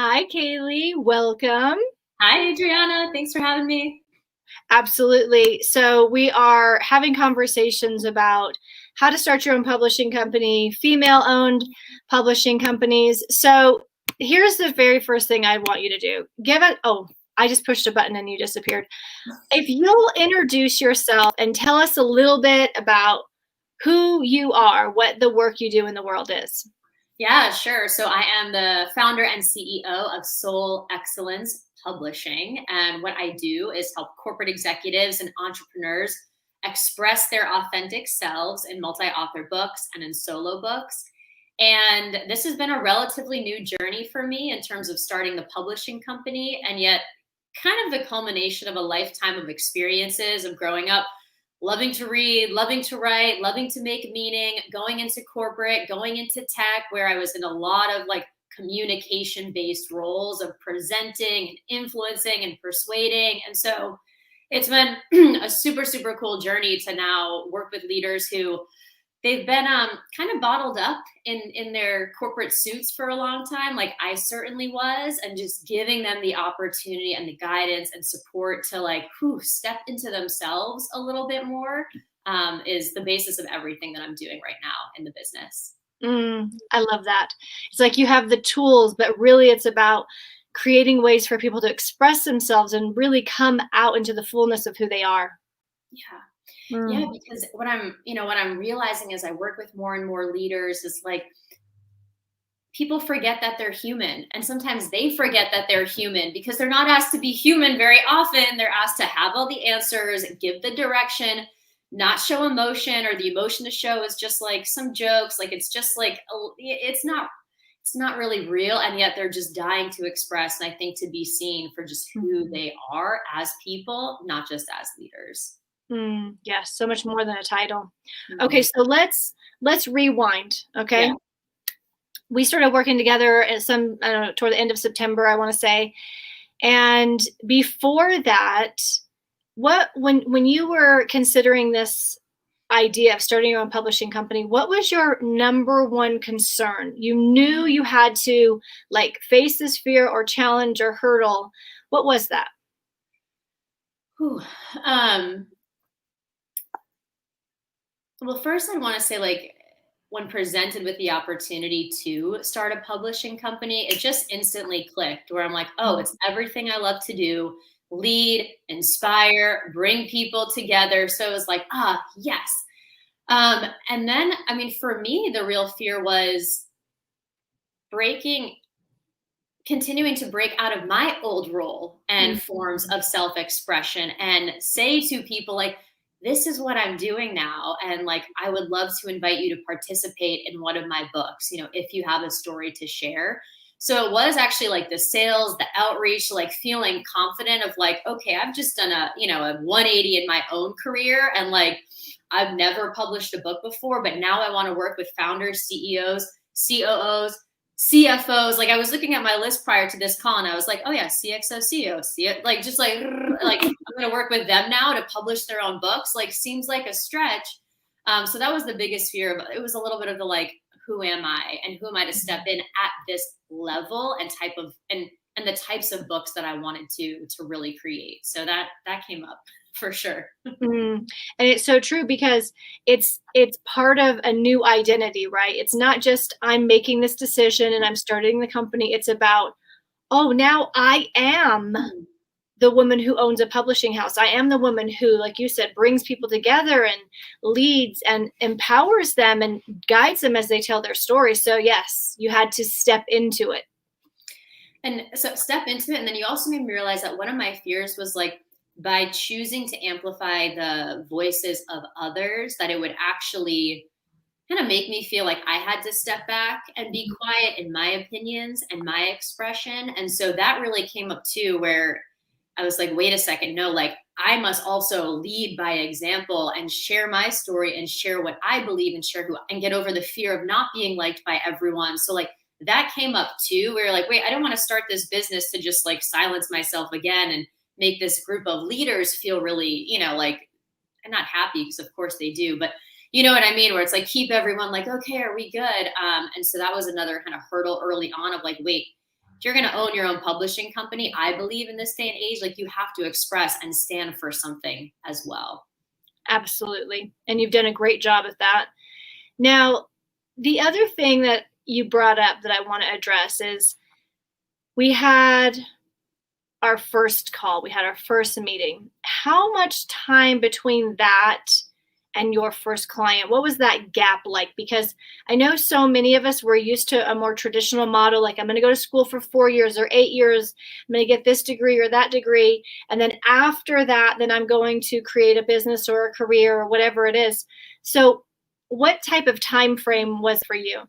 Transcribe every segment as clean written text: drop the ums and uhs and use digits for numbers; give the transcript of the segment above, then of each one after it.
Hi, Kayleigh. Welcome. Hi, Adriana. Thanks for having me. Absolutely. So, we are having conversations about how to start your own publishing company, female owned publishing companies. So, here's the very first thing I want you to do. I just pushed a button and you disappeared. If you'll introduce yourself and tell us a little bit about who you are, what the work you do in the world is. Yeah, sure. So I am the founder and CEO of Soul Excellence Publishing. And what I do is help corporate executives and entrepreneurs express their authentic selves in multi-author books and in solo books. And this has been a relatively new journey for me in terms of starting the publishing company, and yet kind of the culmination of a lifetime of experiences of growing up loving to read, loving to write, loving to make meaning, going into corporate, going into tech, where I was in a lot of like communication based roles of presenting and influencing and persuading. And so it's been a super, super cool journey to now work with leaders who they've been kind of bottled up in their corporate suits for a long time, like I certainly was, and just giving them the opportunity and the guidance and support to like step into themselves a little bit more is the basis of everything that I'm doing right now in the business. I love that. It's like you have the tools, but really it's about creating ways for people to express themselves and really come out into the fullness of who they are. Yeah. Yeah, Mm. because what I'm realizing as I work with more and more leaders is like people forget that they're human. And sometimes they forget that they're human because they're not asked to be human very often. They're asked to have all the answers, give the direction, not show emotion, or the emotion to show is just like some jokes. Like it's just like it's not really real. And yet they're just dying to express. And I think to be seen for just who Mhm. they are as people, not just as leaders. Yes, so much more than a title. Okay, Mhm. so let's rewind. Okay, Yeah. we started working together at I don't know, toward the end of September, I want to say. And before that, when you were considering this idea of starting your own publishing company, what was your number one concern? You knew you had to like face this fear or challenge or hurdle. What was that? Whew. Um, Well, first, I want to say, like, when presented with the opportunity to start a publishing company, it just instantly clicked where I'm like, oh, it's everything I love to do: lead, inspire, bring people together. So it was like, yes. And then, I mean, for me, the real fear was breaking, continuing to break out of my old role and forms Mhm. of self-expression and say to people like, this is what I'm doing now, and like I would love to invite you to participate in one of my books, if you have a story to share. So it was actually like the sales, the outreach, like feeling confident of like, okay, I've just done a 180 in my own career, and like I've never published a book before, but now I want to work with founders, CEOs, COOs, CFOs. Like I was looking at my list prior to this call, and I was like, oh yeah, CXO, CEO, like just like I'm going to work with them now to publish their own books. Like seems like a stretch. So that was the biggest fear. But it was a little bit of the like, who am I, and who am I to step in at this level and type of and the types of books that I wanted to really create. So that came up for sure. And it's so true because it's part of a new identity, right? It's not just I'm making this decision and I'm starting the company. It's about, oh, now I am the woman who owns a publishing house. I am the woman who, like you said, brings people together and leads and empowers them and guides them as they tell their story. So yes, you had to step into it. And so step into it. And then you also made me realize that one of my fears was like, by choosing to amplify the voices of others, that it would actually kind of make me feel like I had to step back and be quiet in my opinions and my expression. And so that really came up too, where I was like, wait a second, no, like I must also lead by example and share my story and share what I believe and share who and get over the fear of not being liked by everyone. So like that came up too, where like, wait, I don't want to start this business to just like silence myself again and make this group of leaders feel really, like and not happy, because of course they do, but you know what I mean, where it's like keep everyone like, okay, are we good? And so that was another kind of hurdle early on of like, wait, you're going to own your own publishing company, I believe in this day and age, like you have to express and stand for something as well. Absolutely. And you've done a great job at that. Now, the other thing that you brought up that I want to address is we had our first call, we had our first meeting. How much time between that and your first client, what was that gap like? Because I know so many of us were used to a more traditional model, like I'm going to go to school for 4 years or 8 years, I'm going to get this degree or that degree, and then after that, then I'm going to create a business or a career or whatever it is. So what type of time frame was for you?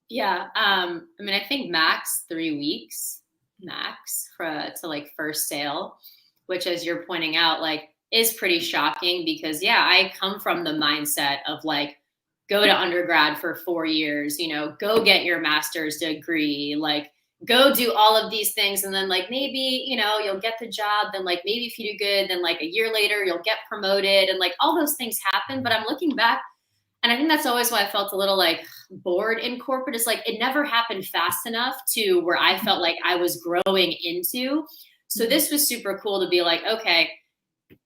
Yeah, I mean, I think max 3 weeks, max to like first sale, which, as you're pointing out, like is pretty shocking because yeah, I come from the mindset of like go to undergrad for 4 years, go get your master's degree, like go do all of these things, and then like maybe you'll get the job, then like maybe if you do good, then like a year later you'll get promoted, and like all those things happen. But I'm looking back. And I think that's always why I felt a little like bored in corporate, is like it never happened fast enough to where I felt like I was growing into. So this was super cool to be like, okay,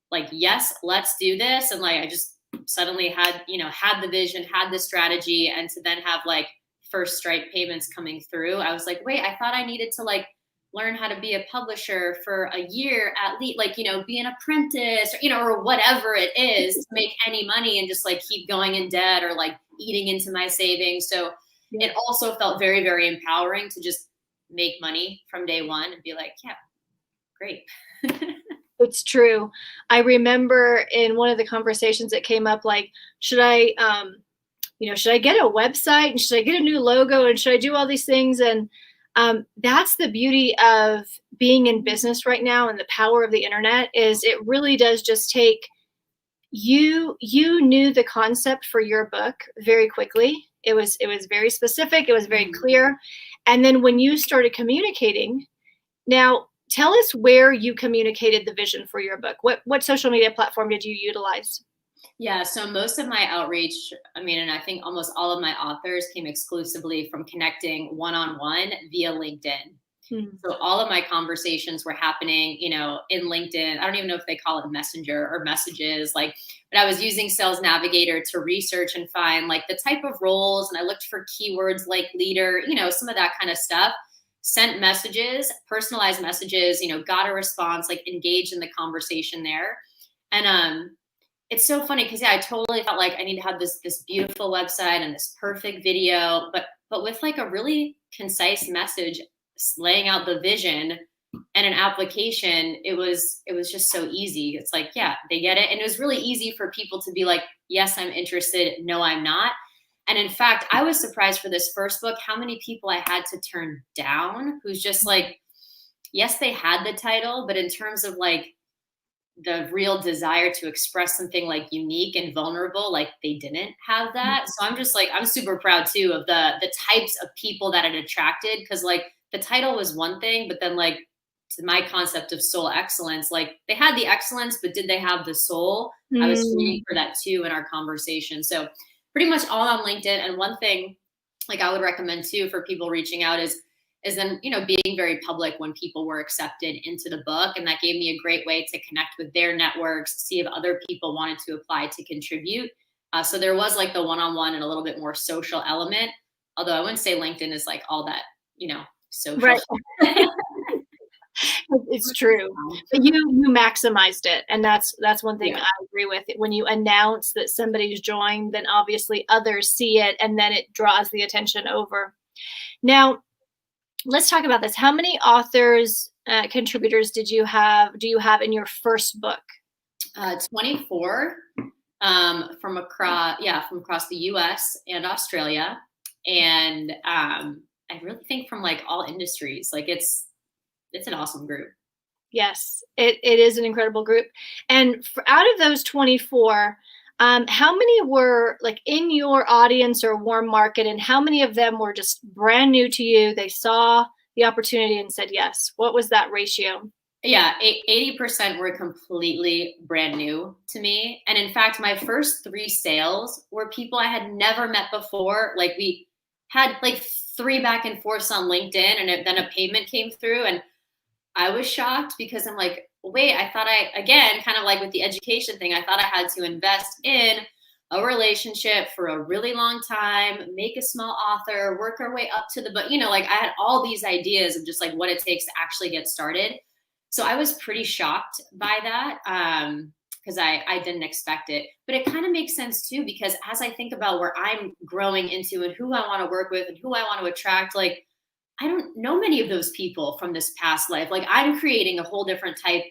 like, yes, let's do this. And like, I just suddenly had the vision, had the strategy, and to then have like first strike payments coming through. I was like, wait, I thought I needed to like learn how to be a publisher for a year at least, like, be an apprentice, or whatever it is to make any money and just like keep going in debt or like eating into my savings. So it also felt very, very empowering to just make money from day one and be like, yeah, great. It's true. I remember in one of the conversations that came up, like, should I get a website and should I get a new logo and should I do all these things? And that's the beauty of being in business right now, and the power of the internet is it really does just take you knew the concept for your book very quickly. It was very specific, it was very clear. And then when you started communicating, now tell us where you communicated the vision for your book. What social media platform did you utilize? Yeah, so most of my outreach, I mean, and I think almost all of my authors came exclusively from connecting one-on-one via LinkedIn. So all of my conversations were happening, in LinkedIn. I don't even know if they call it Messenger or messages, like, but I was using Sales Navigator to research and find like the type of roles. And I looked for keywords like leader, some of that kind of stuff, sent messages, personalized messages, got a response, like engaged in the conversation there. And, it's so funny because I totally felt like I need to have this beautiful website and this perfect video, but with like a really concise message, laying out the vision and an application, it was just so easy. It's like, yeah, they get it. And it was really easy for people to be like, yes, I'm interested. No, I'm not. And in fact, I was surprised for this first book, how many people I had to turn down who's just like, yes, they had the title, but in terms of like the real desire to express something like unique and vulnerable, like they didn't have that. So I'm just like, I'm super proud too of the types of people that it attracted. Cause like the title was one thing, but then like to my concept of soul excellence, like they had the excellence, but did they have the soul? I was screening for that too in our conversation. So pretty much all on LinkedIn. And one thing like I would recommend too for people reaching out is then, being very public when people were accepted into the book. And that gave me a great way to connect with their networks, see if other people wanted to apply to contribute. So there was like the one-on-one and a little bit more social element, although I wouldn't say LinkedIn is like all that, social. Right. It's true. But you maximized it. And that's one thing I agree with. When you announce that somebody's joined, then obviously others see it and then it draws the attention over. Now, let's talk about this. How many authors, contributors do you have in your first book? 24 from across the US and Australia. And I really think from like all industries, like it's an awesome group. Yes, it is an incredible group. And out of those 24, how many were like in your audience or warm market, and how many of them were just brand new to you? They saw the opportunity and said yes. What was that ratio? Yeah, 80% were completely brand new to me. And in fact, my first 3 sales were people I had never met before. Like we had like 3 back and forths on LinkedIn, and then a payment came through, and I was shocked because I'm like, wait, I thought again, kind of like with the education thing, I thought I had to invest in a relationship for a really long time, make a small author, work our way up to the book. Like I had all these ideas of just like what it takes to actually get started. So I was pretty shocked by that because I didn't expect it. But it kind of makes sense too, because as I think about where I'm growing into and who I want to work with and who I want to attract, like I don't know many of those people from this past life. Like I'm creating a whole different type,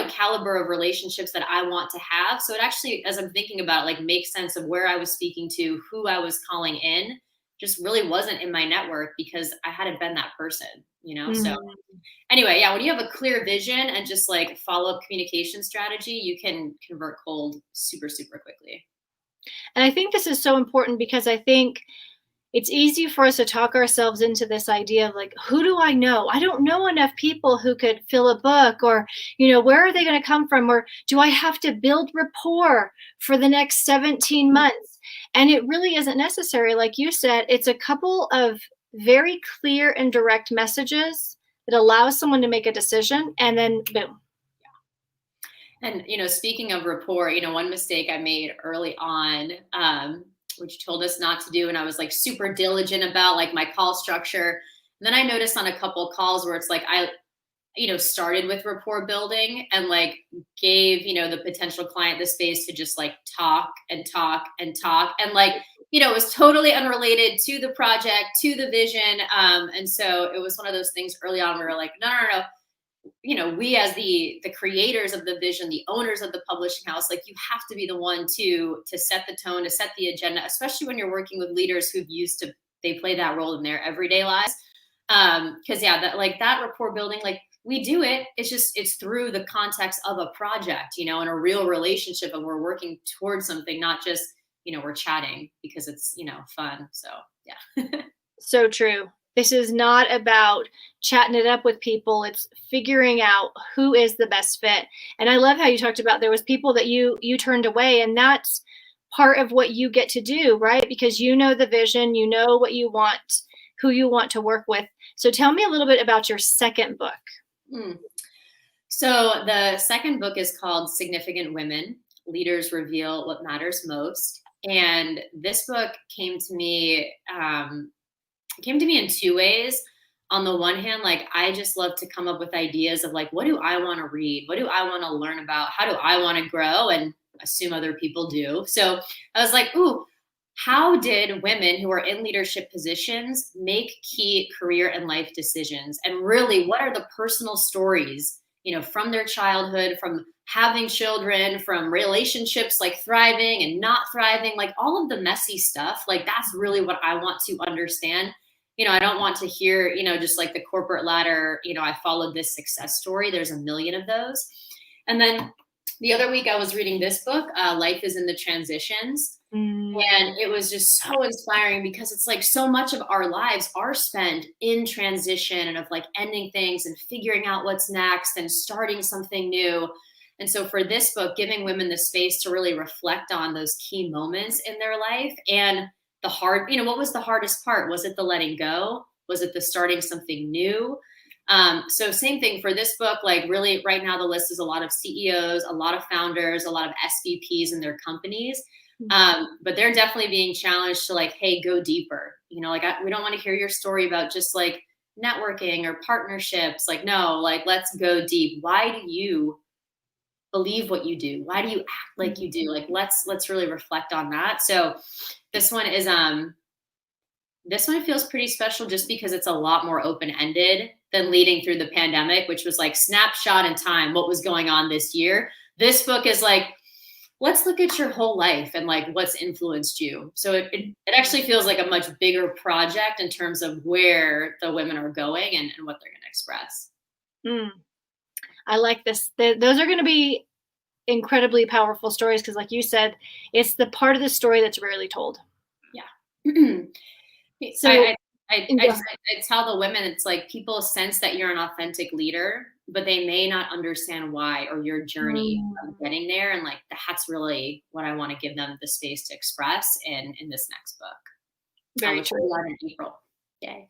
caliber of relationships that I want to have. So it actually, as I'm thinking about it, like makes sense of where I was speaking to, who I was calling in, just really wasn't in my network because I hadn't been that person. So Mhm. anyway, yeah, when you have a clear vision and just like follow up communication strategy, you can convert cold super, super quickly. And I think this is so important because I think it's easy for us to talk ourselves into this idea of like, who do I know? I don't know enough people who could fill a book, or, where are they going to come from? Or do I have to build rapport for the next 17 months? And it really isn't necessary. Like you said, it's a couple of very clear and direct messages that allows someone to make a decision, and then boom. And speaking of rapport, one mistake I made early on, which told us not to do, and I was like super diligent about like my call structure. And then I noticed on a couple calls where it's like I, started with rapport building and like gave, the potential client the space to just like talk and talk and talk. And like, it was totally unrelated to the project, to the vision. And so it was one of those things early on where we were like, no, no, no, we as the creators of the vision, the owners of the publishing house, like you have to be the one to set the tone, to set the agenda, especially when you're working with leaders who've they play that role in their everyday lives. Cause yeah, that rapport building, like we do it. It's through the context of a project, and a real relationship, and we're working towards something, not just, we're chatting because it's, fun. So yeah. So true. This is not about chatting it up with people. It's figuring out who is the best fit. And I love how you talked about there was people that you turned away, and that's part of what you get to do, right? Because you know the vision, you know what you want, who you want to work with. So tell me a little bit about your second book. Mm. So the second book is called Significant Women: Leaders Reveal What Matters Most. And this book came to me in two ways. On the one hand, like I just love to come up with ideas of like, what do I want to read? What do I want to learn about? How do I want to grow? And assume other people do. So I was like, ooh, how did women who are in leadership positions make key career and life decisions? And really, what are the personal stories, from their childhood, from having children, from relationships like thriving and not thriving, like all of the messy stuff? Like that's really what I want to understand. I don't want to hear, just like the corporate ladder, I followed this success story. There's a million of those. And then the other week I was reading this book, Life is in the Transitions. And it was just so inspiring because it's like so much of our lives are spent in transition and of like ending things and figuring out what's next and starting something new. And so for this book, giving women the space to really reflect on those key moments in their life and what was the hardest part? Was it the letting go? Was it the starting something new? So same thing for this book, like really right now the list is a lot of CEOs, a lot of founders, a lot of SVPs in their companies. But they're definitely being challenged to like, hey, go deeper. Like we don't want to hear your story about just like networking or partnerships. Like, no, like let's go deep. Why do you believe what you do? Why do you act like you do? Like let's really reflect on that. So this one feels pretty special just because it's a lot more open-ended than leading through the pandemic, which was like snapshot in time, what was going on this year. This book is like, let's look at your whole life and like what's influenced you. So it actually feels like a much bigger project in terms of where the women are going and what they're going to express. I like this. Those are going to be incredibly powerful stories because, like you said, it's the part of the story that's rarely told. Yeah. So I tell the women, it's like people sense that you're an authentic leader, but they may not understand why or your journey of getting there. And like, that's really what I want to give them the space to express in this next book. Very true. In April. Yay.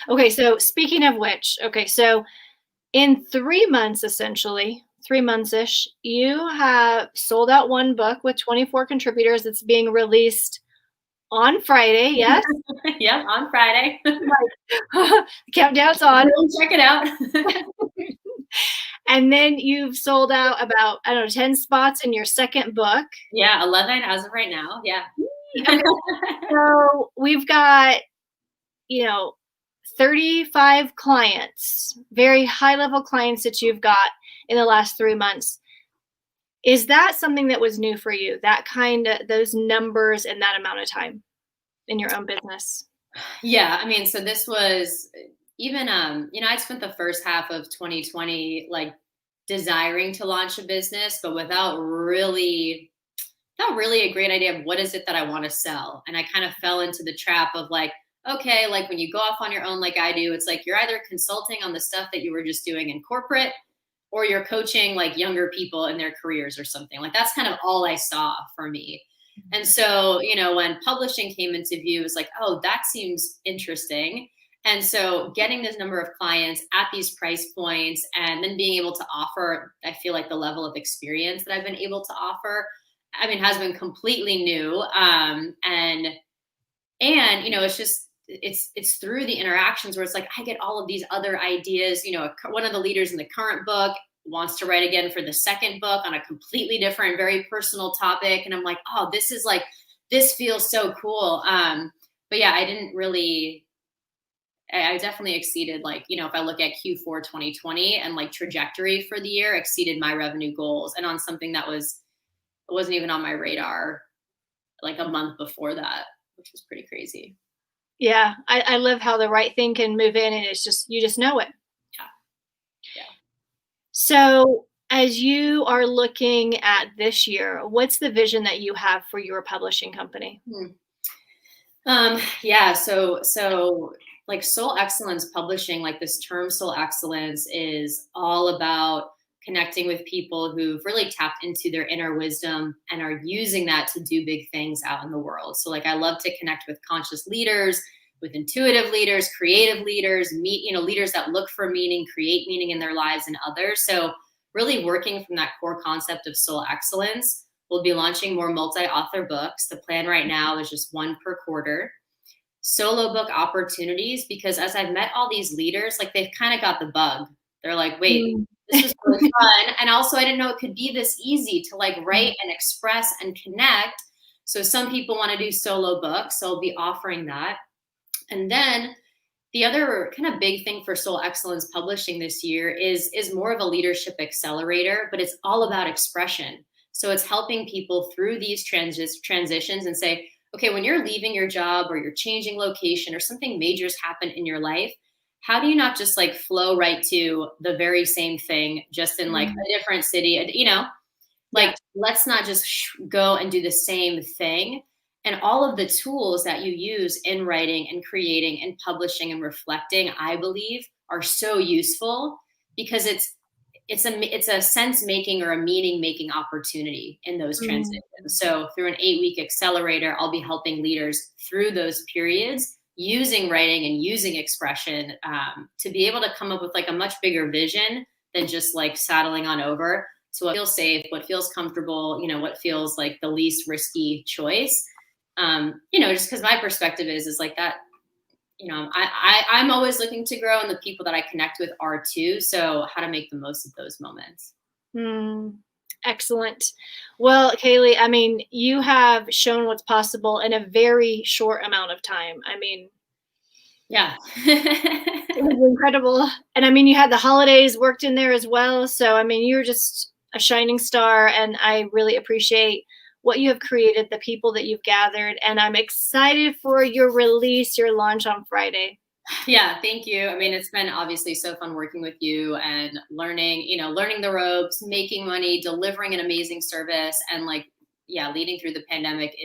Okay, so speaking of which, okay, so in 3 months, essentially, 3 months-ish, you have sold out one book with 24 contributors. It's being released on Friday, yes? Yep, on Friday. The countdown's on. Really check it out. And then you've sold out about, I don't know, 10 spots in your second book. Yeah, 11 as of right now. Yeah. Okay, so we've got, you know, 35 clients, very high level clients that you've got in the last 3 months. Is that something that was new for you? That kind of those numbers in that amount of time in your own business? Yeah, I mean, so this was even I spent the first half of 2020 like desiring to launch a business, but without really a great idea of what is it that I want to sell. And I kind of fell into the trap of like, okay, like when you go off on your own like I do, it's like you're either consulting on the stuff that you were just doing in corporate or you're coaching like younger people in their careers or something. Like that's kind of all I saw for me. And so, when publishing came into view, it was like, oh, that seems interesting. And so getting this number of clients at these price points and then being able to offer, I feel like the level of experience that I've been able to offer, I mean, has been completely new. And it's just, it's through the interactions where it's like, I get all of these other ideas. One of the leaders in the current book wants to write again for the second book on a completely different, very personal topic. And I'm like, oh, this feels so cool. But yeah, I definitely exceeded if I look at Q4 2020 and like trajectory for the year, exceeded my revenue goals and on something that wasn't even on my radar like a month before that, which was pretty crazy. Yeah, I love how the right thing can move in and it's just, you just know it. Yeah. Yeah. So as you are looking at this year, what's the vision that you have for your publishing company? Yeah. So like Soul Excellence Publishing, like this term Soul Excellence is all about connecting with people who've really tapped into their inner wisdom and are using that to do big things out in the world. So like I love to connect with conscious leaders, with intuitive leaders, creative leaders, leaders that look for meaning, create meaning in their lives and others. So really working from that core concept of soul excellence. We'll be launching more multi-author books. The plan right now is just one per quarter. Solo book opportunities, because as I've met all these leaders, like they've kind of got the bug. They're like, wait, this was really fun. And also I didn't know it could be this easy to like write and express and connect. So some people want to do solo books. So I'll be offering that. And then the other kind of big thing for Soul Excellence Publishing this year is more of a leadership accelerator, but it's all about expression. So it's helping people through these transitions and say, okay, when you're leaving your job or you're changing location or something major's happened in your life, how do you not just like flow right to the very same thing, just in like a different city, like let's not just go and do the same thing. And all of the tools that you use in writing and creating and publishing and reflecting, I believe, are so useful because it's a sense making or a meaning making opportunity in those transitions. So through an 8-week accelerator, I'll be helping leaders through those periods using writing and using expression to be able to come up with like a much bigger vision than just like saddling on over to what feels safe, what feels comfortable, what feels like the least risky choice. Just because my perspective is like that, I'm always looking to grow and the people that I connect with are too. So how to make the most of those moments. Excellent. Well, Kayleigh, I mean, you have shown what's possible in a very short amount of time. I mean, yeah, it was incredible. And I mean, you had the holidays worked in there as well. So, I mean, you're just a shining star and I really appreciate what you have created, the people that you've gathered, and I'm excited for your release, your launch on Friday. Yeah, thank you. I mean, it's been obviously so fun working with you and learning the ropes, making money, delivering an amazing service, and leading through the pandemic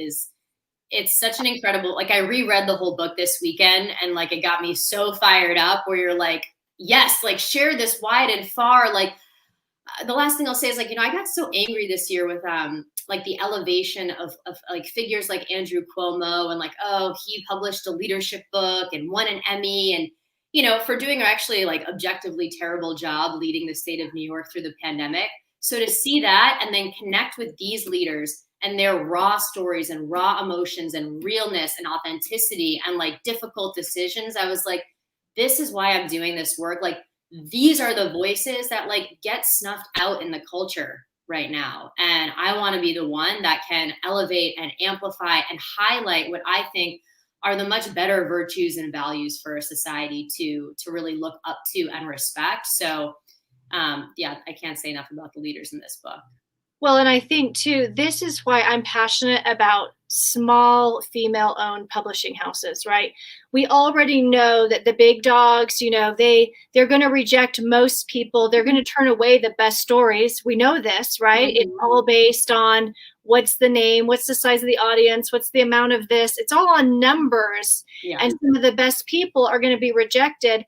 it's such an incredible, I reread the whole book this weekend and it got me so fired up where you're like, yes, share this wide and far. The last thing I'll say is like, I got so angry this year with like the elevation of like figures like Andrew Cuomo, and like, oh, he published a leadership book and won an Emmy, and for doing actually like objectively terrible job leading the state of New York through the pandemic. So to see that and then connect with these leaders and their raw stories and raw emotions and realness and authenticity and like difficult decisions, I was like, this is why I'm doing this work. Like, these are the voices that like get snuffed out in the culture right now. And I want to be the one that can elevate and amplify and highlight what I think are the much better virtues and values for a society to really look up to and respect. So yeah, I can't say enough about the leaders in this book. Well, and I think too, this is why I'm passionate about small female owned publishing houses, right? We already know that the big dogs, they're going to reject most people. They're going to turn away the best stories. We know this, right? Mm-hmm. It's all based on what's the name, what's the size of the audience, what's the amount of this. It's all on numbers. Yeah. And some of the best people are going to be rejected.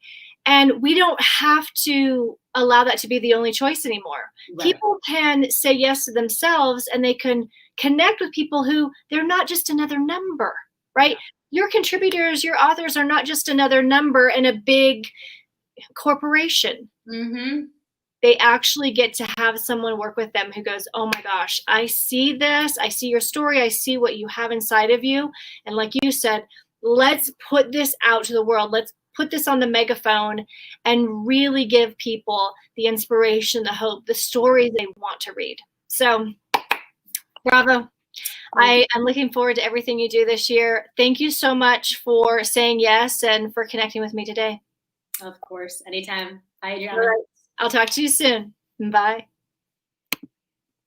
And we don't have to allow that to be the only choice anymore. Right. People can say yes to themselves, and they can connect with people who they're not just another number, right? Your contributors, your authors are not just another number in a big corporation. Mm-hmm. They actually get to have someone work with them who goes, oh my gosh, I see this. I see your story. I see what you have inside of you. And like you said, let's put this out to the world. Let's put this on the megaphone and really give people the inspiration, the hope, the stories they want to read. So, bravo. I am looking forward to everything you do this year. Thank you so much for saying yes and for connecting with me today. Of course. Anytime. Bye, Adriana. All right. I'll talk to you soon. Bye.